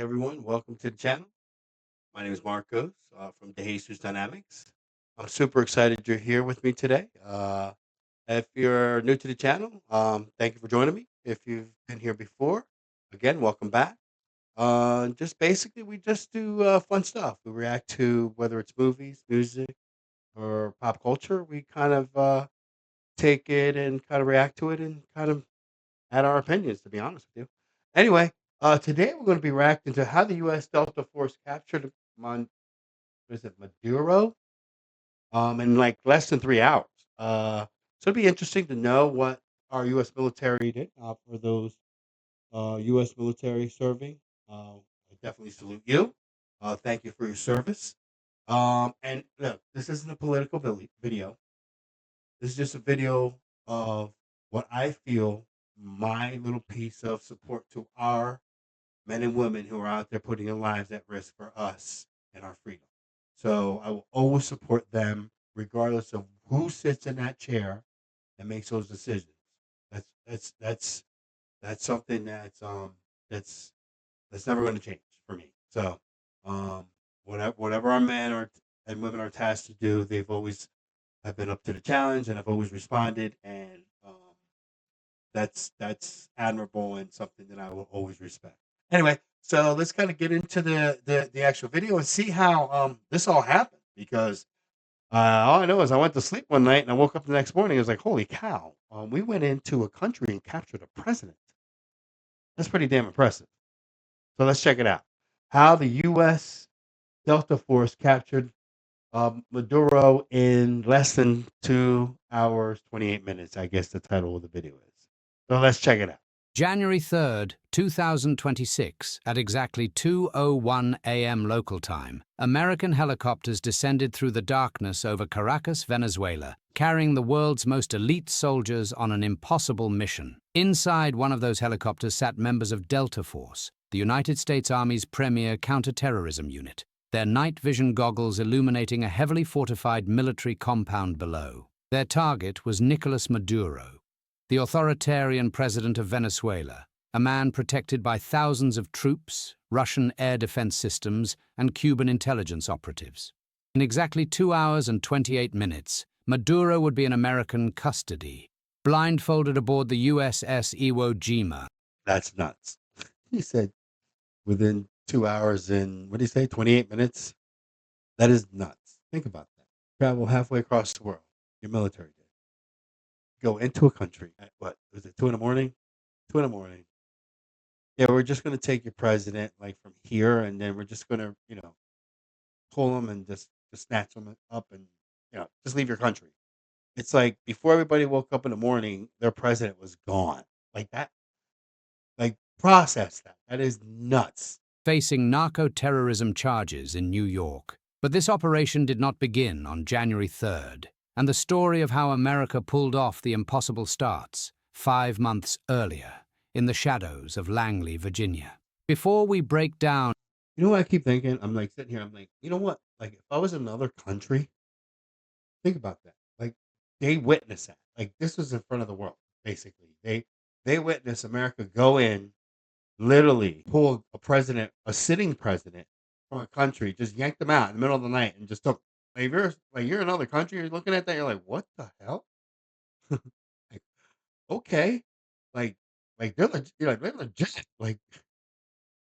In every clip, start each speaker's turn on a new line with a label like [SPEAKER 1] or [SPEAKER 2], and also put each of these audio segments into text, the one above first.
[SPEAKER 1] everyone, welcome to the channel. My name is Marcos from De Jesus Dynamics. I'm super excited you're here with me today. If you're new to the channel, thank you for joining me. If you've been here before, again, welcome back. Just basically, we just do fun stuff. We react to whether it's movies, music, or pop culture. We kind of take it and kind of react to it and kind of add our opinions, to be honest with you. Anyway, today we're going to be reacting to how the U.S. Delta Force captured what is it, Maduro, in like less than 3 hours. So it'd be interesting to know what our U.S. military did for those U.S. military serving. I definitely salute you. Thank you for your service. And look, this isn't a political video. This is just a video of what I feel my little piece of support to our men and women who are out there putting their lives at risk for us and our freedom. So I will always support them, regardless of who sits in that chair and makes those decisions. That's something that's that's never going to change for me. So whatever our men are and women are tasked to do, they've always have been up to the challenge and have always responded, and that's admirable and something that I will always respect. Anyway, so let's kind of get into the actual video and see how this all happened because all I know is I went to sleep one night and I woke up the next morning. I was like, holy cow, we went into a country and captured a president. That's pretty damn impressive. So let's check it out. How the U.S. Delta Force captured Maduro in less than 2 hours, 28 minutes, I guess the title of the video is. So let's check it out.
[SPEAKER 2] January 3rd, 2026, at exactly 2:01 a.m. local time, American helicopters descended through the darkness over Caracas, Venezuela, carrying the world's most elite soldiers on an impossible mission. Inside one of those helicopters sat members of Delta Force, the United States Army's premier counterterrorism unit, their night vision goggles illuminating a heavily fortified military compound below. Their target was Nicolas Maduro, the authoritarian president of Venezuela, a man protected by thousands of troops, Russian air defense systems, and Cuban intelligence operatives. In exactly 2 hours and 28 minutes, Maduro would be in American custody, blindfolded aboard the USS Iwo Jima.
[SPEAKER 1] That's nuts. He said within 2 hours and what did he say, 28 minutes? That is nuts. Think about that. Travel halfway across the world. Your military did. Go into a country at what was it, 2 in the morning? 2 in the morning. Yeah, we're just gonna take your president like from here, and then we're just gonna, pull him and just snatch him up and just leave your country. It's like before everybody woke up in the morning, their president was gone. Like that. Like process that. That is nuts.
[SPEAKER 2] Facing narco-terrorism charges in New York. But this operation did not begin on January 3rd, and the story of how America pulled off the impossible starts 5 months earlier in the shadows of Langley, Virginia. Before we break down,
[SPEAKER 1] You know what I keep thinking? I'm like sitting here, I'm like, you know what? Like if I was in another country, think about that. Like they witnessed that. Like this was in front of the world, basically. They witnessed America go in, literally pull a president, a sitting president from a country, just yanked them out in the middle of the night and just took like if you're in another country, you're looking at that, you're like, what the hell? Like, okay. Like they're legit. Like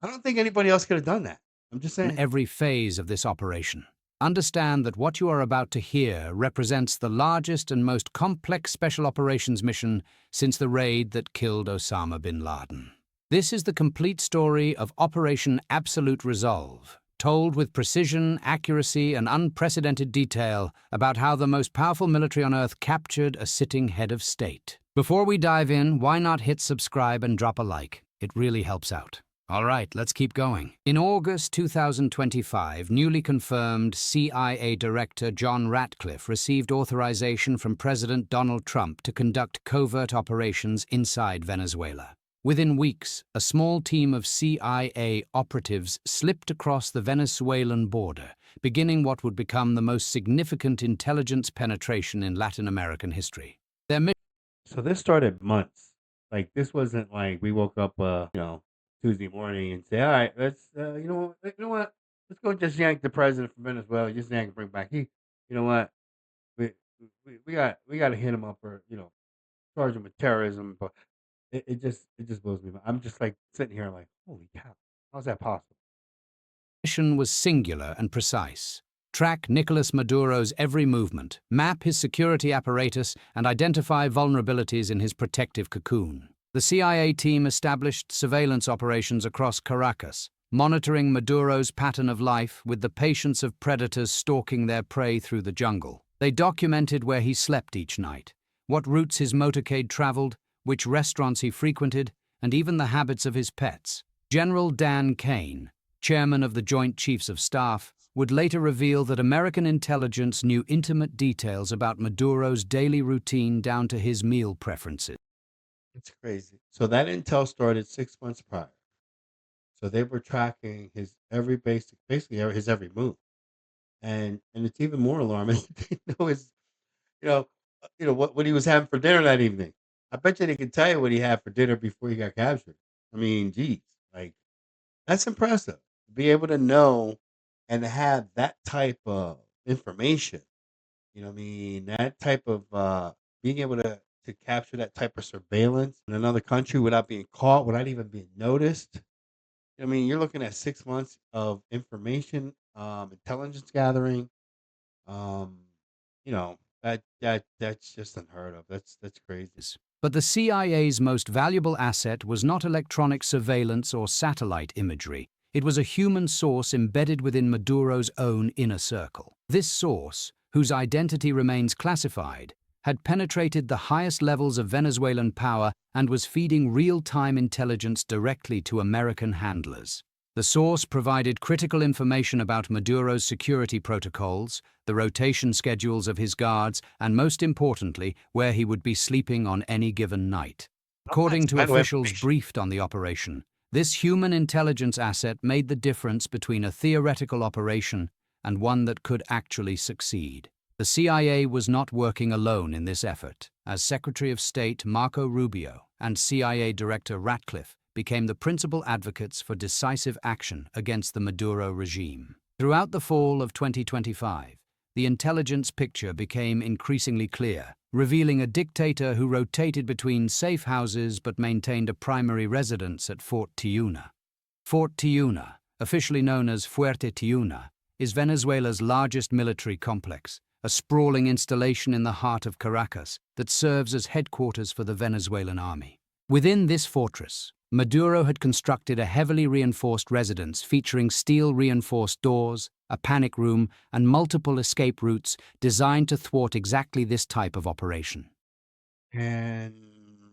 [SPEAKER 1] I don't think anybody else could have done that. I'm just saying.
[SPEAKER 2] every phase of this operation, understand that what you are about to hear represents the largest and most complex special operations mission since the raid that killed Osama bin Laden. This is the complete story of Operation Absolute Resolve, told with precision, accuracy, and unprecedented detail about how the most powerful military on Earth captured a sitting head of state. Before we dive in, why not hit subscribe and drop a like? It really helps out. All right, let's keep going. In August 2025, newly confirmed CIA Director John Ratcliffe received authorization from President Donald Trump to conduct covert operations inside Venezuela. Within weeks, a small team of CIA operatives slipped across the Venezuelan border, beginning what would become the most significant intelligence penetration in Latin American history. Their mission
[SPEAKER 1] So this started months. Like this wasn't like we woke up, Tuesday morning and say, "All right, let's you know what, let's go just yank the president from Venezuela, just yank and bring back he, you know what, we we got to hit him up or charge him with terrorism." But it just blows me. I'm just like sitting here like, holy cow, how's that possible?
[SPEAKER 2] Mission was singular and precise. Track Nicolas Maduro's every movement, map his security apparatus, and identify vulnerabilities in his protective cocoon. The CIA team established surveillance operations across Caracas, monitoring Maduro's pattern of life with the patience of predators stalking their prey through the jungle. They documented where he slept each night, what routes his motorcade traveled, which restaurants he frequented, and even the habits of his pets. General Dan Kane, chairman of the Joint Chiefs of Staff, would later reveal that American intelligence knew intimate details about Maduro's daily routine down to his meal preferences.
[SPEAKER 1] It's crazy. So that intel started 6 months prior. So they were tracking his every basically his every move, and it's even more alarming. They know his, you know, what he was having for dinner that evening. I bet you they could tell you what he had for dinner before he got captured. I mean, geez, like that's impressive. To be able to know and have that type of information. You know what I mean? That type of being able to capture that type of surveillance in another country without being caught, without even being noticed. I mean, you're looking at 6 months of information, intelligence gathering. Um, that's just unheard of. That's crazy.
[SPEAKER 2] But the CIA's most valuable asset was not electronic surveillance or satellite imagery. It was a human source embedded within Maduro's own inner circle. This source, whose identity remains classified, had penetrated the highest levels of Venezuelan power and was feeding real-time intelligence directly to American handlers. The source provided critical information about Maduro's security protocols, the rotation schedules of his guards, and most importantly, where he would be sleeping on any given night.
[SPEAKER 1] Oh, that's
[SPEAKER 2] According to
[SPEAKER 1] vital
[SPEAKER 2] officials
[SPEAKER 1] information.
[SPEAKER 2] briefed on the operation, this human intelligence asset made the difference between a theoretical operation and one that could actually succeed. The CIA was not working alone in this effort, as Secretary of State Marco Rubio and CIA Director Ratcliffe became the principal advocates for decisive action against the Maduro regime. Throughout the fall of 2025, the intelligence picture became increasingly clear, revealing a dictator who rotated between safe houses but maintained a primary residence at Fort Tiuna. Fort Tiuna, officially known as Fuerte Tiuna, is Venezuela's largest military complex, a sprawling installation in the heart of Caracas that serves as headquarters for the Venezuelan army. Within this fortress, Maduro had constructed a heavily reinforced residence featuring steel-reinforced doors, a panic room, and multiple escape routes designed to thwart exactly this type of operation.
[SPEAKER 1] And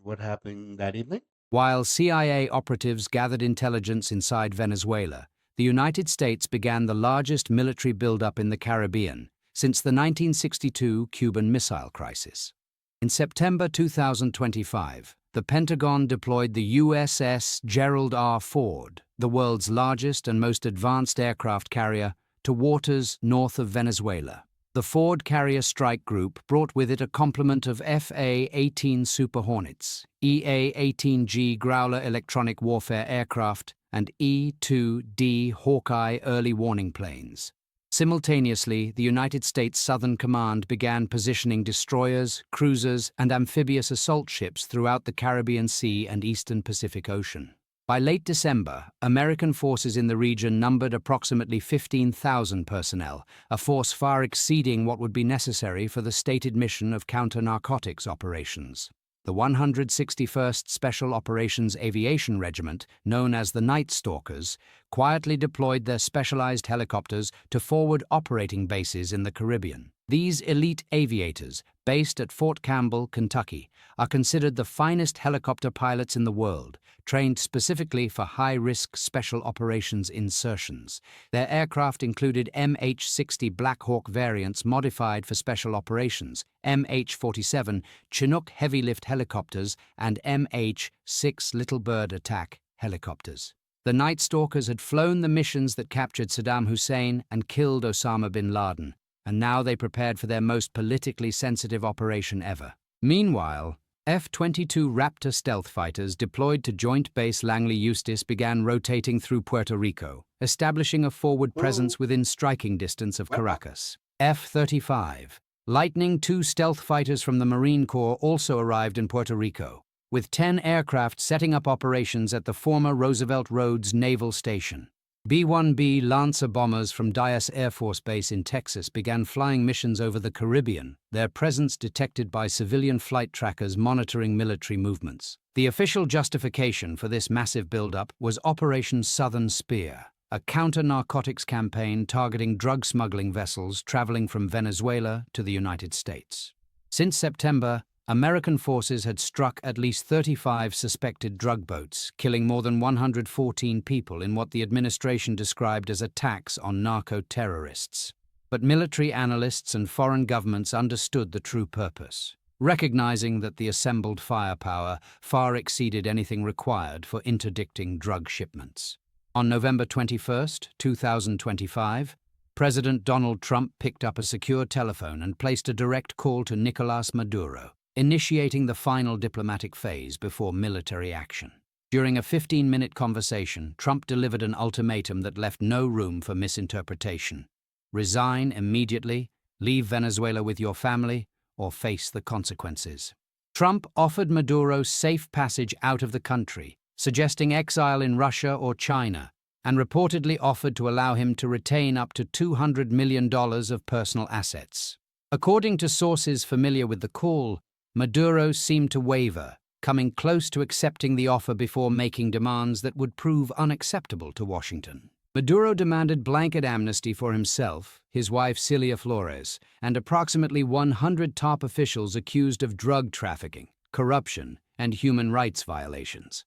[SPEAKER 1] what happened that evening?
[SPEAKER 2] While CIA operatives gathered intelligence inside Venezuela, the United States began the largest military buildup in the Caribbean since the 1962 Cuban Missile Crisis. In September 2025, the Pentagon deployed the USS Gerald R. Ford, the world's largest and most advanced aircraft carrier, to waters north of Venezuela. The Ford Carrier Strike Group brought with it a complement of FA-18 Super Hornets, EA-18G Growler electronic warfare aircraft, and E-2D Hawkeye early warning planes. Simultaneously, the United States Southern Command began positioning destroyers, cruisers, and amphibious assault ships throughout the Caribbean Sea and eastern Pacific Ocean. By late December, American forces in the region numbered approximately 15,000 personnel, a force far exceeding what would be necessary for the stated mission of counter-narcotics operations. The 161st Special Operations Aviation Regiment, known as the Night Stalkers, quietly deployed their specialized helicopters to forward operating bases in the Caribbean. These elite aviators, based at Fort Campbell, Kentucky, are considered the finest helicopter pilots in the world, trained specifically for high-risk special operations insertions. Their aircraft included MH-60 Black Hawk variants modified for special operations, MH-47 Chinook heavy-lift helicopters, and MH-6 Little Bird attack helicopters. The Night Stalkers had flown the missions that captured Saddam Hussein and killed Osama bin Laden, and now they prepared for their most politically sensitive operation ever. Meanwhile, F-22 Raptor stealth fighters deployed to Joint Base Langley Eustis began rotating through Puerto Rico, establishing a forward
[SPEAKER 1] Ooh,
[SPEAKER 2] presence within striking distance of
[SPEAKER 1] wow.
[SPEAKER 2] Caracas. F-35 Lightning II stealth fighters from the Marine Corps also arrived in Puerto Rico, with 10 aircraft setting up operations at the former Roosevelt Roads Naval Station. B-1B Lancer bombers from Dyess Air Force Base in Texas began flying missions over the Caribbean, their presence detected by civilian flight trackers monitoring military movements. The official justification for this massive buildup was Operation Southern Spear, a counter-narcotics campaign targeting drug smuggling vessels traveling from Venezuela to the United States. Since September, American forces had struck at least 35 suspected drug boats, killing more than 114 people in what the administration described as attacks on narco-terrorists. But military analysts and foreign governments understood the true purpose, recognizing that the assembled firepower far exceeded anything required for interdicting drug shipments. On November 21, 2025, President Donald Trump picked up a secure telephone and placed a direct call to Nicolás Maduro, initiating the final diplomatic phase before military action. During a 15-minute conversation, Trump delivered an ultimatum that left no room for misinterpretation. Resign immediately, leave Venezuela with your family, or face the consequences. Trump offered Maduro safe passage out of the country, suggesting exile in Russia or China, and reportedly offered to allow him to retain up to $200 million of personal assets. According to sources familiar with the call, Maduro seemed to waver, coming close to accepting the offer before making demands that would prove unacceptable to Washington. Maduro demanded blanket amnesty for himself, his wife Cilia Flores, and approximately 100 top officials accused of drug trafficking, corruption, and human rights violations.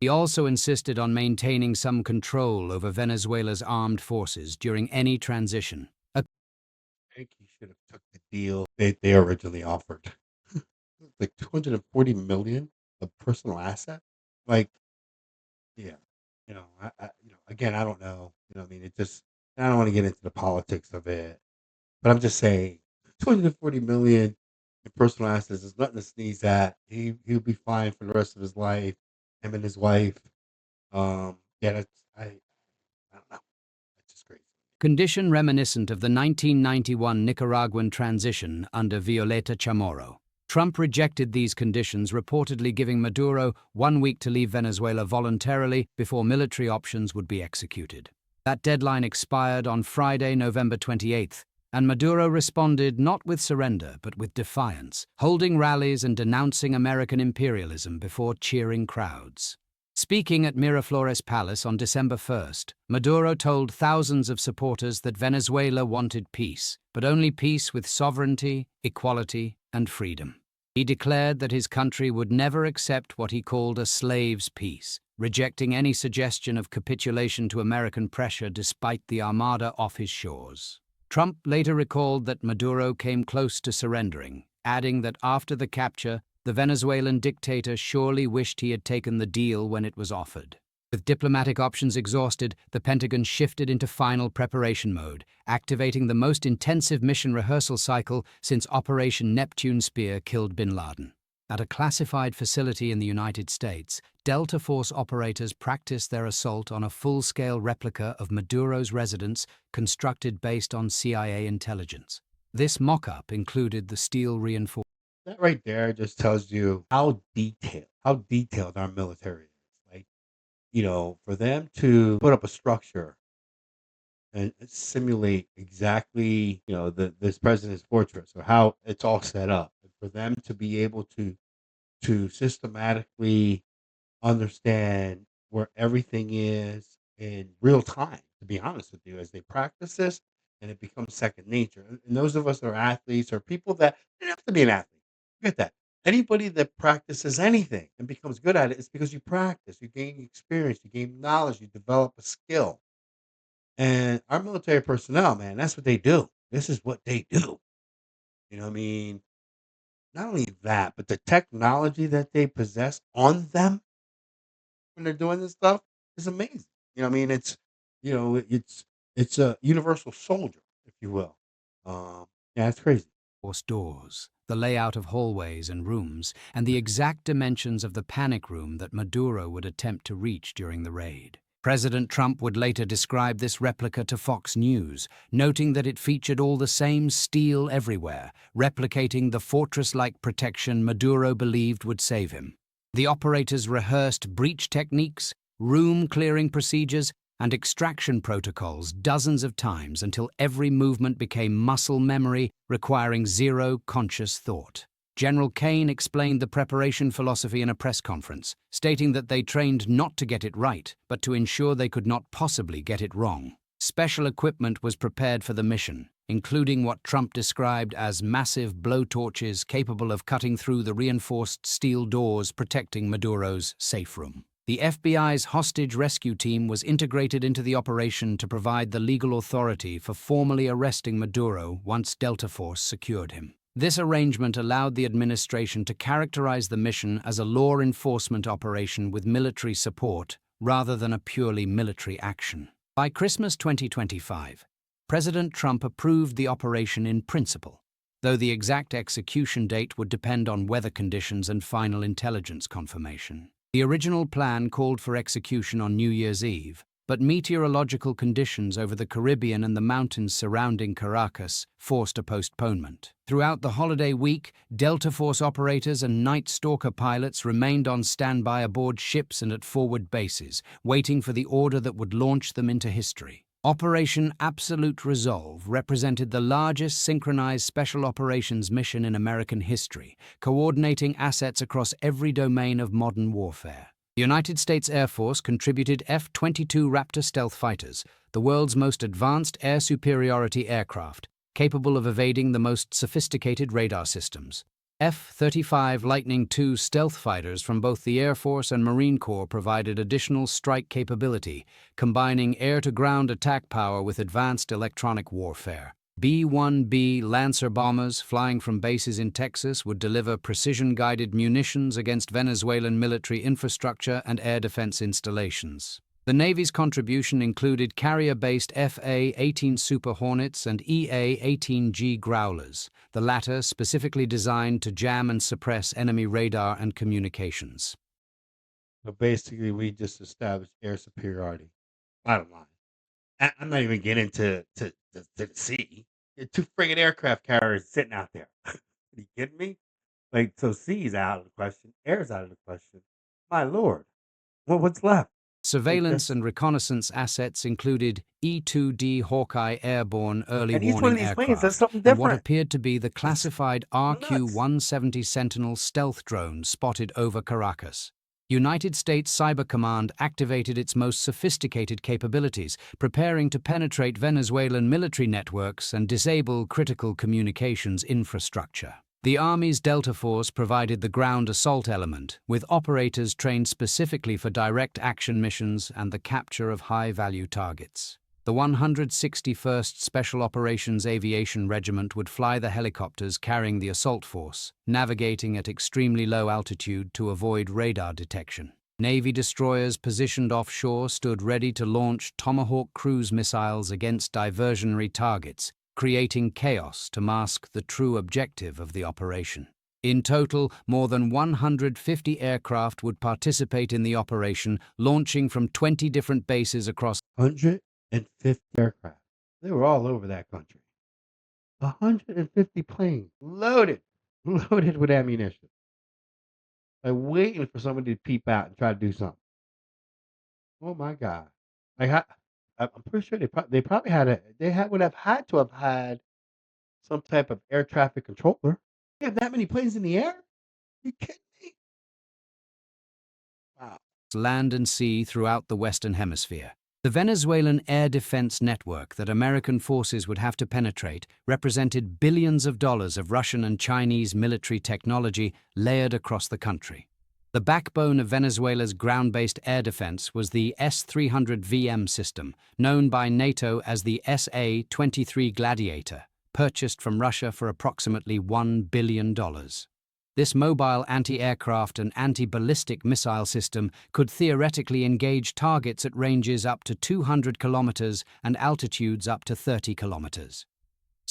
[SPEAKER 2] He also insisted on maintaining some control over Venezuela's armed forces during any transition.
[SPEAKER 1] I think he should have took the deal they originally offered. Like 240 million of personal asset. Like, yeah, again, I don't know. I mean, it just, I don't want to get into the politics of it, but I'm just saying 240 million in personal assets is nothing to sneeze at. He'll be fine for the rest of his life. Him and his wife. Yeah, I don't know. That's just crazy.
[SPEAKER 2] Condition reminiscent of the 1991 Nicaraguan transition under Violeta Chamorro. Trump rejected these conditions, reportedly giving Maduro 1 week to leave Venezuela voluntarily before military options would be executed. That deadline expired on Friday, November 28th, and Maduro responded not with surrender but with defiance, holding rallies and denouncing American imperialism before cheering crowds. Speaking at Miraflores Palace on December 1st, Maduro told thousands of supporters that Venezuela wanted peace, but only peace with sovereignty, equality, and freedom. He declared that his country would never accept what he called a slave's peace, rejecting any suggestion of capitulation to American pressure despite the armada off his shores. Trump later recalled that Maduro came close to surrendering, adding that after the capture, the Venezuelan dictator surely wished he had taken the deal when it was offered. With diplomatic options exhausted, the Pentagon shifted into final preparation mode, activating the most intensive mission rehearsal cycle since Operation Neptune Spear killed bin Laden. At a classified facility in the United States, Delta Force operators practiced their assault on a full-scale replica of Maduro's residence constructed based on CIA intelligence. This mock-up included the steel reinforcement.
[SPEAKER 1] That right there just tells you how detailed our military is. Like, for them to put up a structure and simulate exactly, this president's fortress or how it's all set up, and for them to be able to systematically understand where everything is in real time, to be honest with you, as they practice this and it becomes second nature. And those of us that are athletes or people that you don't have to be an athlete. Forget that. Anybody that practices anything and becomes good at it, it's because you practice, you gain experience, you gain knowledge, you develop a skill. And our military personnel, man, that's what they do. This is what they do. What I mean? Not only that, but the technology that they possess on them when they're doing this stuff is amazing. What I mean? It's a universal soldier, if you will. Yeah, it's crazy.
[SPEAKER 2] Force doors, the layout of hallways and rooms, and the exact dimensions of the panic room that Maduro would attempt to reach during the raid. President Trump would later describe this replica to Fox News, noting that it featured all the same steel everywhere, replicating the fortress-like protection Maduro believed would save him. The operators rehearsed breach techniques, room-clearing procedures, and extraction protocols dozens of times until every movement became muscle memory, requiring zero conscious thought. General Kane explained the preparation philosophy in a press conference, stating that they trained not to get it right, but to ensure they could not possibly get it wrong. Special equipment was prepared for the mission, including what Trump described as massive blowtorches capable of cutting through the reinforced steel doors protecting Maduro's safe room. The FBI's hostage rescue team was integrated into the operation to provide the legal authority for formally arresting Maduro once Delta Force secured him. This arrangement allowed the administration to characterize the mission as a law enforcement operation with military support rather than a purely military action. By Christmas 2025, President Trump approved the operation in principle, though the exact execution date would depend on weather conditions and final intelligence confirmation. The original plan called for execution on New Year's Eve, but meteorological conditions over the Caribbean and the mountains surrounding Caracas forced a postponement. Throughout the holiday week, Delta Force operators and Night Stalker pilots remained on standby aboard ships and at forward bases, waiting for the order that would launch them into history. Operation Absolute Resolve represented the largest synchronized special operations mission in American history, coordinating assets across every domain of modern warfare. The United States Air Force contributed F-22 Raptor stealth fighters, the world's most advanced air superiority aircraft, capable of evading the most sophisticated radar systems. F-35 Lightning II stealth fighters from both the Air Force and Marine Corps provided additional strike capability, combining air-to-ground attack power with advanced electronic warfare. B-1B Lancer bombers flying from bases in Texas would deliver precision-guided munitions against Venezuelan military infrastructure and air defense installations. The Navy's contribution included carrier-based FA-18 Super Hornets and EA-18G Growlers, the latter specifically designed to jam and suppress enemy radar and communications.
[SPEAKER 1] So basically, we just established air superiority. Bottom line. I'm not even getting to the sea. There are two friggin' aircraft carriers sitting out there. Are you kidding me? Like, so sea's out of the question, air's out of the question. My lord, what's left? Like
[SPEAKER 2] Surveillance
[SPEAKER 1] this,
[SPEAKER 2] and reconnaissance assets included E-2D Hawkeye airborne early
[SPEAKER 1] and each one of
[SPEAKER 2] warning
[SPEAKER 1] these planes does
[SPEAKER 2] aircraft
[SPEAKER 1] something
[SPEAKER 2] and what
[SPEAKER 1] different.
[SPEAKER 2] appeared to be the classified
[SPEAKER 1] Nuts.
[SPEAKER 2] RQ-170 Sentinel stealth drone spotted over Caracas. United States Cyber Command activated its most sophisticated capabilities, preparing to penetrate Venezuelan military networks and disable critical communications infrastructure. The Army's Delta Force provided the ground assault element, with operators trained specifically for direct action missions and the capture of high-value targets. The 161st Special Operations Aviation Regiment would fly the helicopters carrying the assault force, navigating at extremely low altitude to avoid radar detection. Navy destroyers positioned offshore stood ready to launch Tomahawk cruise missiles against diversionary targets, creating chaos to mask the true objective of the operation. In total, more than 150 aircraft would participate in the operation, launching from 20 different bases across
[SPEAKER 1] 150 aircraft. They were all over that country. 150 planes loaded, loaded with ammunition. Like waiting for somebody to peep out and try to do something. Oh my God! Like I'm pretty sure they probably would have had to have had some type of air traffic controller. You have that many planes in the air? You kidding me? Wow.
[SPEAKER 2] land and sea throughout the Western Hemisphere. The Venezuelan air defense network that American forces would have to penetrate represented billions of dollars of Russian and Chinese military technology layered across the country. The backbone of Venezuela's ground-based air defense was the S-300VM system, known by NATO as the SA-23 Gladiator, purchased from Russia for approximately $1 billion. This mobile anti-aircraft and anti-ballistic missile system could theoretically engage targets at ranges up to 200 kilometers and altitudes up to 30 kilometers.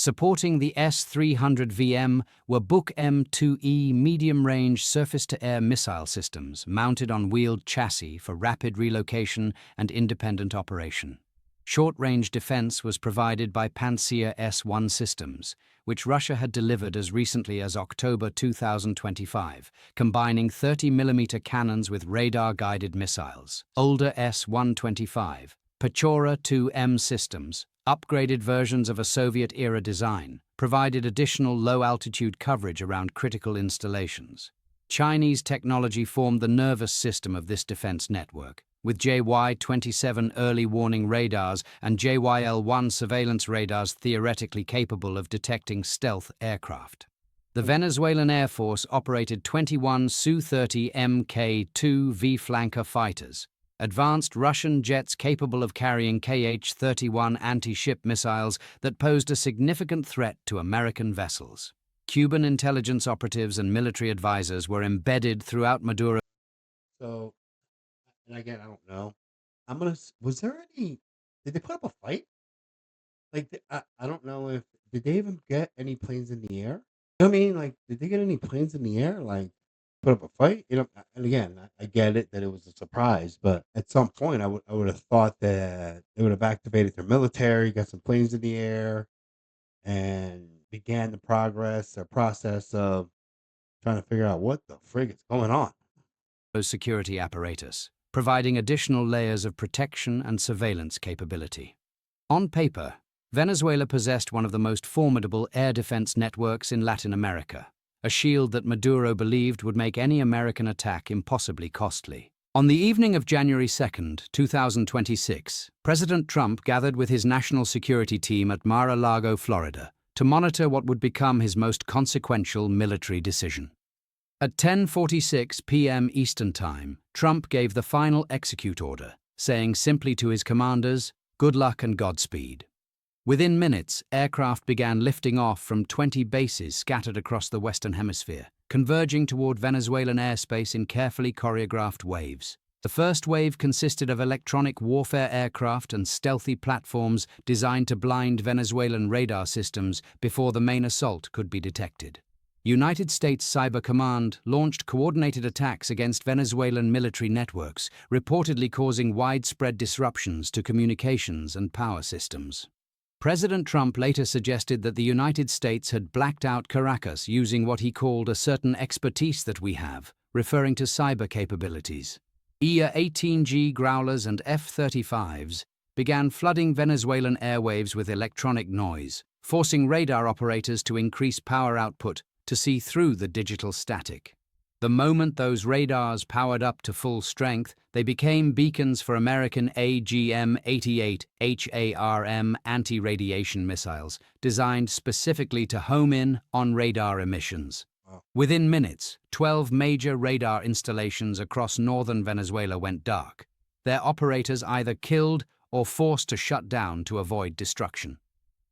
[SPEAKER 2] Supporting the S-300VM were Buk M2E medium-range surface-to-air missile systems mounted on wheeled chassis for rapid relocation and independent operation. Short-range defense was provided by Pantsir S-1 systems, which Russia had delivered as recently as October 2025, combining 30mm cannons with radar-guided missiles. Older S-125, Pechora 2M systems, upgraded versions of a Soviet-era design, provided additional low-altitude coverage around critical installations. Chinese technology formed the nervous system of this defense network, with JY-27 early warning radars and JYL-1 surveillance radars theoretically capable of detecting stealth aircraft. The Venezuelan Air Force operated 21 Su-30 Mk-2V flanker fighters, advanced Russian jets capable of carrying Kh-31 anti-ship missiles that posed a significant threat to American vessels. Cuban intelligence operatives and military advisors were embedded throughout Maduro.
[SPEAKER 1] So, and again, I don't know. Was there any? Did they put up a fight? I don't know if did they even get any planes in the air? You know what I mean, like, did they get any planes in the air? Like, put up a fight? And again, I get it that it was a surprise, but at some point, I would have thought that they would have activated their military, got some planes in the air, and began the progress or process of trying to figure out what the frig is going on.
[SPEAKER 2] Security apparatus, providing additional layers of protection and surveillance capability. On paper, Venezuela possessed one of the most formidable air defense networks in Latin America, a shield that Maduro believed would make any American attack impossibly costly. On the evening of January 2, 2026, President Trump gathered with his national security team at Mar-a-Lago, Florida, to monitor what would become his most consequential military decision. At 10:46 p.m. Eastern Time, Trump gave the final execute order, saying simply to his commanders, "Good luck and Godspeed." Within minutes, aircraft began lifting off from 20 bases scattered across the Western Hemisphere, converging toward Venezuelan airspace in carefully choreographed waves. The first wave consisted of electronic warfare aircraft and stealthy platforms designed to blind Venezuelan radar systems before the main assault could be detected. United States Cyber Command launched coordinated attacks against Venezuelan military networks, reportedly causing widespread disruptions to communications and power systems. President Trump later suggested that the United States had blacked out Caracas using what he called a certain expertise that we have, referring to cyber capabilities. IA-18G Growlers and F-35s began flooding Venezuelan airwaves with electronic noise, forcing radar operators to increase power output to see through the digital static. The moment those radars powered up to full strength, they became beacons for American AGM-88 HARM anti-radiation missiles, designed specifically to home in on radar emissions. Within minutes, 12 major radar installations across northern Venezuela went dark, their operators either killed or forced to shut down to avoid destruction.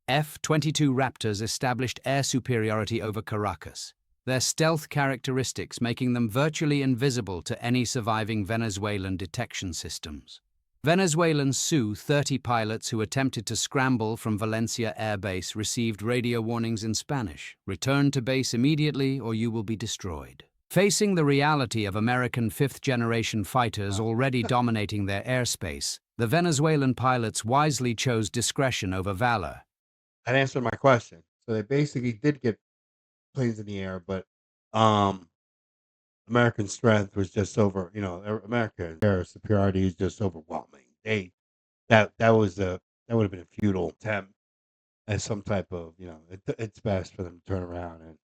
[SPEAKER 2] F-22 Raptors established air superiority over Caracas, their stealth characteristics making them virtually invisible to any surviving Venezuelan detection systems. Venezuelan Su-30 pilots who attempted to scramble from Valencia Air Base received radio warnings in Spanish: "Return to base immediately or you will be destroyed." Facing the reality of American fifth-generation fighters already dominating their airspace, the Venezuelan pilots wisely chose discretion over valor.
[SPEAKER 1] That answered my question. So they basically did get planes in the air, but um, American strength was just American air superiority is just overwhelming. That would have been a futile attempt as some type of it's best for them to turn around and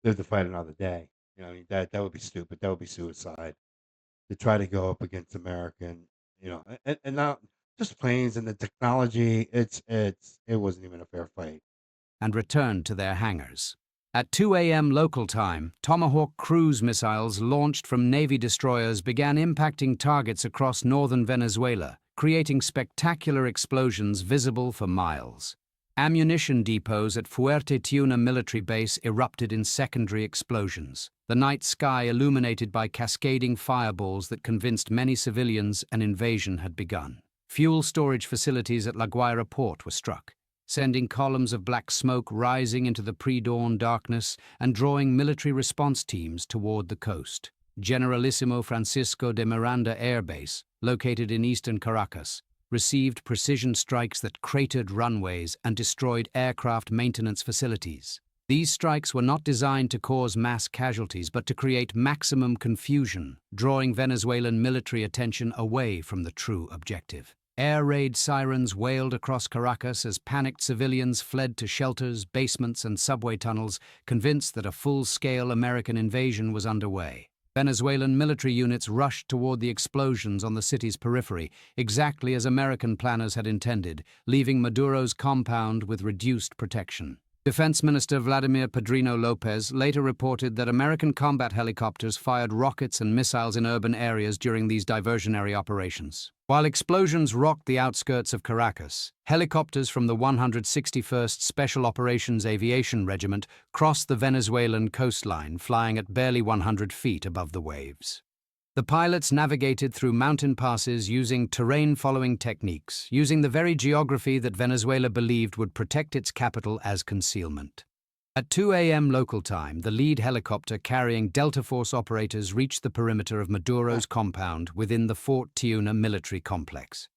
[SPEAKER 1] live to fight another day. I mean that would be stupid. That would be suicide to try to go up against American. And not just planes and the technology. It wasn't even a fair fight.
[SPEAKER 2] And returned to their hangars. At 2 a.m. local time, Tomahawk cruise missiles launched from Navy destroyers began impacting targets across northern Venezuela, creating spectacular explosions visible for miles. Ammunition depots at Fuerte Tiuna military base erupted in secondary explosions, the night sky illuminated by cascading fireballs that convinced many civilians an invasion had begun. Fuel storage facilities at La Guaira port were struck, sending columns of black smoke rising into the pre-dawn darkness and drawing military response teams toward the coast. Generalissimo Francisco de Miranda Air Base, located in eastern Caracas, received precision strikes that cratered runways and destroyed aircraft maintenance facilities. These strikes were not designed to cause mass casualties but to create maximum confusion, drawing Venezuelan military attention away from the true objective. Air raid sirens wailed across Caracas as panicked civilians fled to shelters, basements, and subway tunnels, convinced that a full-scale American invasion was underway. Venezuelan military units rushed toward the explosions on the city's periphery, exactly as American planners had intended, leaving Maduro's compound with reduced protection. Defense Minister Vladimir Padrino Lopez later reported that American combat helicopters fired rockets and missiles in urban areas during these diversionary operations. While explosions rocked the outskirts of Caracas, helicopters from the 161st Special Operations Aviation Regiment crossed the Venezuelan coastline, flying at barely 100 feet above the waves. The pilots navigated through mountain passes using terrain-following techniques, using the very geography that Venezuela believed would protect its capital as concealment. At 2 a.m. local time, the lead helicopter carrying Delta Force operators reached the perimeter of Maduro's compound within the Fort Tiuna military complex.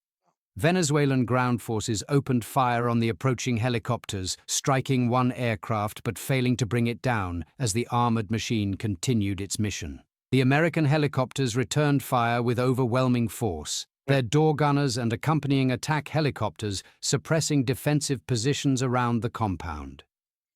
[SPEAKER 2] Venezuelan ground forces opened fire on the approaching helicopters, striking one aircraft but failing to bring it down as the armored machine continued its mission. The American helicopters returned fire with overwhelming force, their door gunners and accompanying attack helicopters suppressing defensive positions around the compound.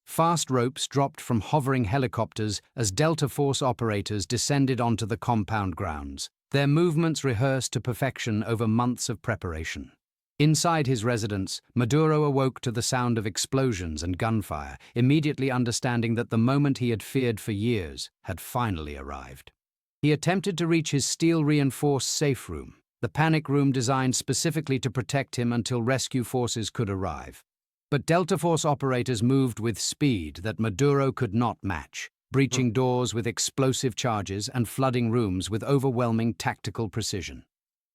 [SPEAKER 2] Fast ropes dropped from hovering helicopters as Delta Force operators descended onto the compound grounds, their movements rehearsed to perfection over months of preparation. Inside his residence, Maduro awoke to the sound of explosions and gunfire, immediately understanding that the moment he had feared for years had finally arrived. He attempted to reach his steel-reinforced safe room, the panic room designed specifically to protect him until rescue forces could arrive. But Delta Force operators moved with speed that Maduro could not match, breaching doors with explosive charges and flooding rooms with overwhelming tactical precision.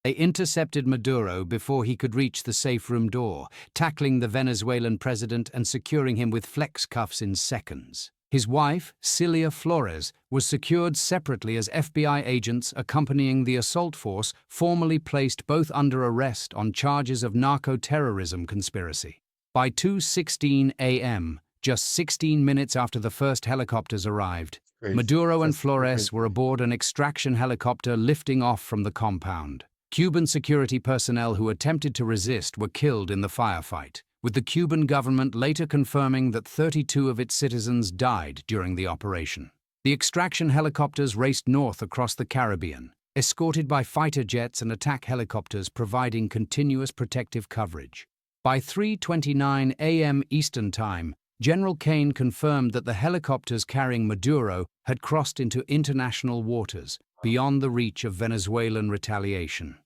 [SPEAKER 2] They intercepted Maduro before he could reach the safe room door, tackling the Venezuelan president and securing him with flex cuffs in seconds. His wife, Cilia Flores, was secured separately as FBI agents accompanying the assault force formally placed both under arrest on charges of narco-terrorism conspiracy. By 2:16 a.m., just 16 minutes after the first helicopters arrived,
[SPEAKER 1] Crazy.
[SPEAKER 2] Maduro and
[SPEAKER 1] That's
[SPEAKER 2] Flores
[SPEAKER 1] crazy.
[SPEAKER 2] were aboard an extraction helicopter lifting off from the compound. Cuban security personnel who attempted to resist were killed in the firefight, with the Cuban government later confirming that 32 of its citizens died during the operation. The extraction helicopters raced north across the Caribbean, escorted by fighter jets and attack helicopters providing continuous protective coverage. By 3:29 a.m. Eastern Time, General Kane confirmed that the helicopters carrying Maduro had crossed into international waters, beyond the reach of Venezuelan retaliation.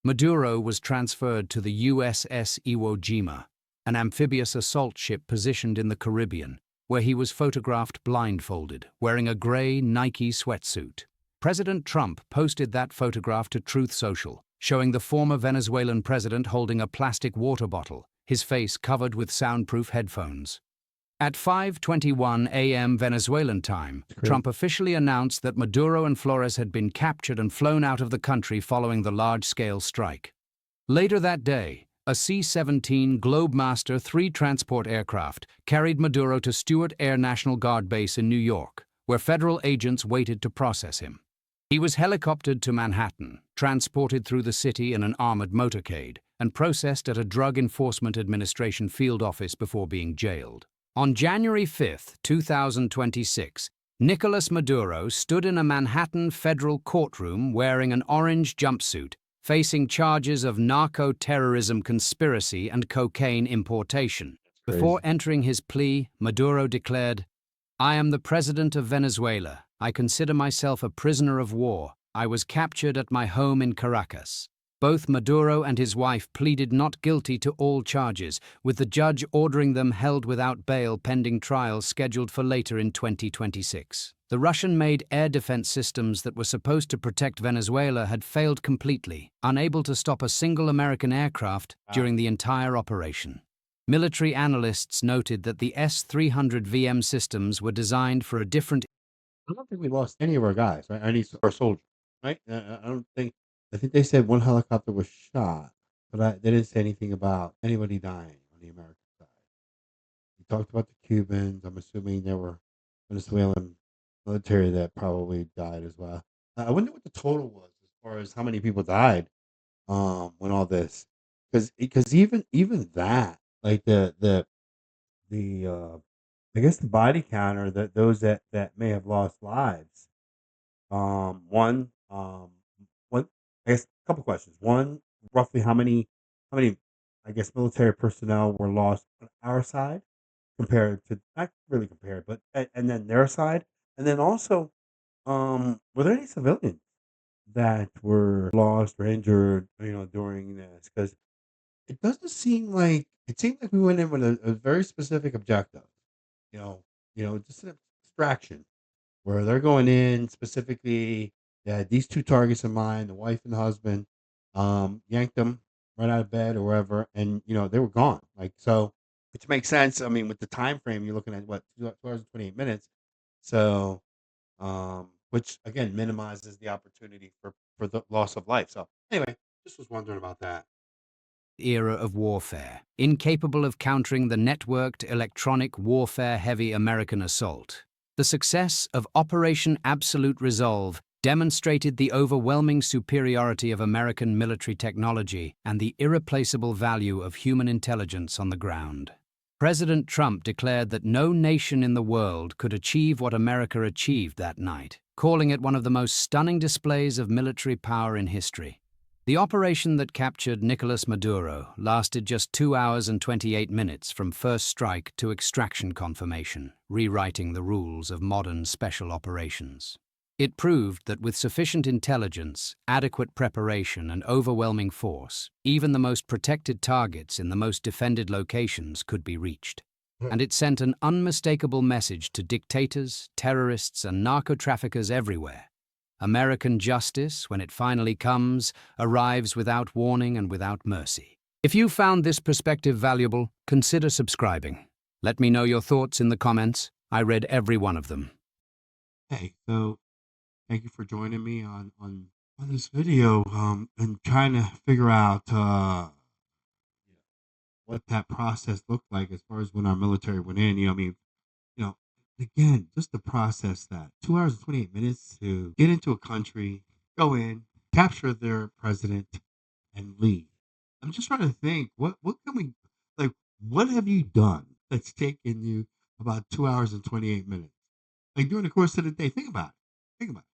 [SPEAKER 2] Maduro was transferred to the USS Iwo Jima, an amphibious assault ship positioned in the Caribbean, where he was photographed blindfolded, wearing a gray Nike sweatsuit. President Trump posted that photograph to Truth Social, showing the former Venezuelan president holding a plastic water bottle, his face covered with soundproof headphones. At 5:21 a.m. Venezuelan time, Trump officially announced that Maduro and Flores had been captured and flown out of the country following the large-scale strike. Later that day, a C-17 Globemaster III transport aircraft carried Maduro to Stewart Air National Guard Base in New York, where federal agents waited to process him. He was helicoptered to Manhattan, transported through the city in an armored motorcade, and processed at a Drug Enforcement Administration field office before being jailed. On January 5, 2026, Nicolas Maduro stood in a Manhattan federal courtroom wearing an orange jumpsuit, facing charges of narco-terrorism conspiracy and cocaine importation. Before entering his plea, Maduro declared, "I am the president of Venezuela. I consider myself a prisoner of war. I was captured at my home in Caracas." Both Maduro and his wife pleaded not guilty to all charges, with the judge ordering them held without bail pending trials scheduled for later in 2026. The Russian-made air defense systems that were supposed to protect Venezuela had failed completely, unable to stop a single American aircraft during the entire operation. Military analysts noted that the S-300 VM systems were designed for a different.
[SPEAKER 1] I don't think we lost any of our guys, right? Any our soldiers, right? I don't think. I think they said one helicopter was shot, but they didn't say anything about anybody dying on the American side. We talked about the Cubans. I'm assuming there were Venezuelan military that probably died as well. I wonder what the total was as far as how many people died when all this, because even that, like the I guess the body counter, that those that may have lost lives. One, one, I guess a couple questions. One, roughly how many, I guess, military personnel were lost on our side compared to, not really compared, but and then their side, and then also, were there any civilians that were lost or injured, during this? Because it doesn't seem like it seemed like we went in with a very specific objective, you know, just an abstraction where they're going in specifically. They had these two targets in mind, the wife and the husband, yanked them right out of bed or wherever, and they were gone. Like, so, which makes sense. I mean, with the time frame, you're looking at what, 2 hours and 28 minutes. So, which again minimizes the opportunity for the loss of life. So anyway, just was wondering about that.
[SPEAKER 2] Era of warfare, incapable of countering the networked electronic warfare-heavy American assault. The success of Operation Absolute Resolve demonstrated the overwhelming superiority of American military technology and the irreplaceable value of human intelligence on the ground. President Trump declared that no nation in the world could achieve what America achieved that night, calling it one of the most stunning displays of military power in history. The operation that captured Nicolas Maduro lasted just 2 hours and 28 minutes from first strike to extraction confirmation, rewriting the rules of modern special operations. It proved that with sufficient intelligence, adequate preparation, and overwhelming force, even the most protected targets in the most defended locations could be reached. And it sent an unmistakable message to dictators, terrorists, and narco-traffickers everywhere. American justice, when it finally comes, arrives without warning and without mercy. If you found this perspective valuable, consider subscribing. Let me know your thoughts in the comments. I read every one of them.
[SPEAKER 1] Hey, so thank you for joining me on this video, and trying to figure out what that process looked like as far as when our military went in. I mean, you know, again, just to process that 2 hours and 28 minutes to get into a country, go in, capture their president, and leave. I'm just trying to think, what can we, like, what have you done that's taken you about 2 hours and 28 minutes? Like, during the course of the day, think about it. Think about it.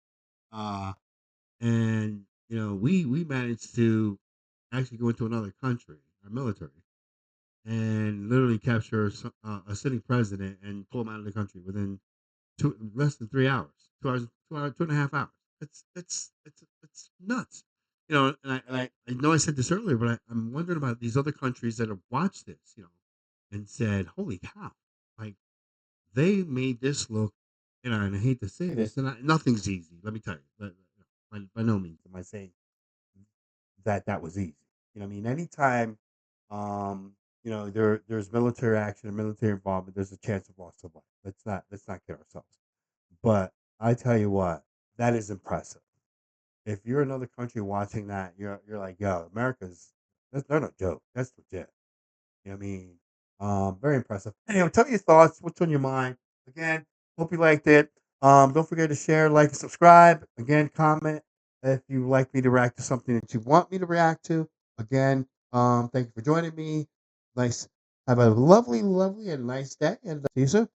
[SPEAKER 1] And we managed to actually go into another country, our military, and literally capture a sitting president and pull him out of the country within less than 3 hours, 2 hours, 2 hours, 2.5 hours. It's nuts. And I know I said this earlier, but I'm wondering about these other countries that have watched this, and said, "Holy cow!" Like, they made this look. And I hate to say this, and nothing's easy. Let me tell you, by no means am I saying that was easy. I mean, anytime, there's military action and military involvement, there's a chance of loss of life. Let's not kid ourselves. But I tell you what, that is impressive. If you're another country watching that, you're like, yo, America's, they're no joke. That's legit. You know what I mean? Very impressive. Anyway, tell me your thoughts. What's on your mind? Again, hope you liked it. Don't forget to share, like, and subscribe. Again, comment if you like me to react to something that you want me to react to. Again, thank you for joining me. Nice. Have a lovely, lovely, and nice day. And see you soon.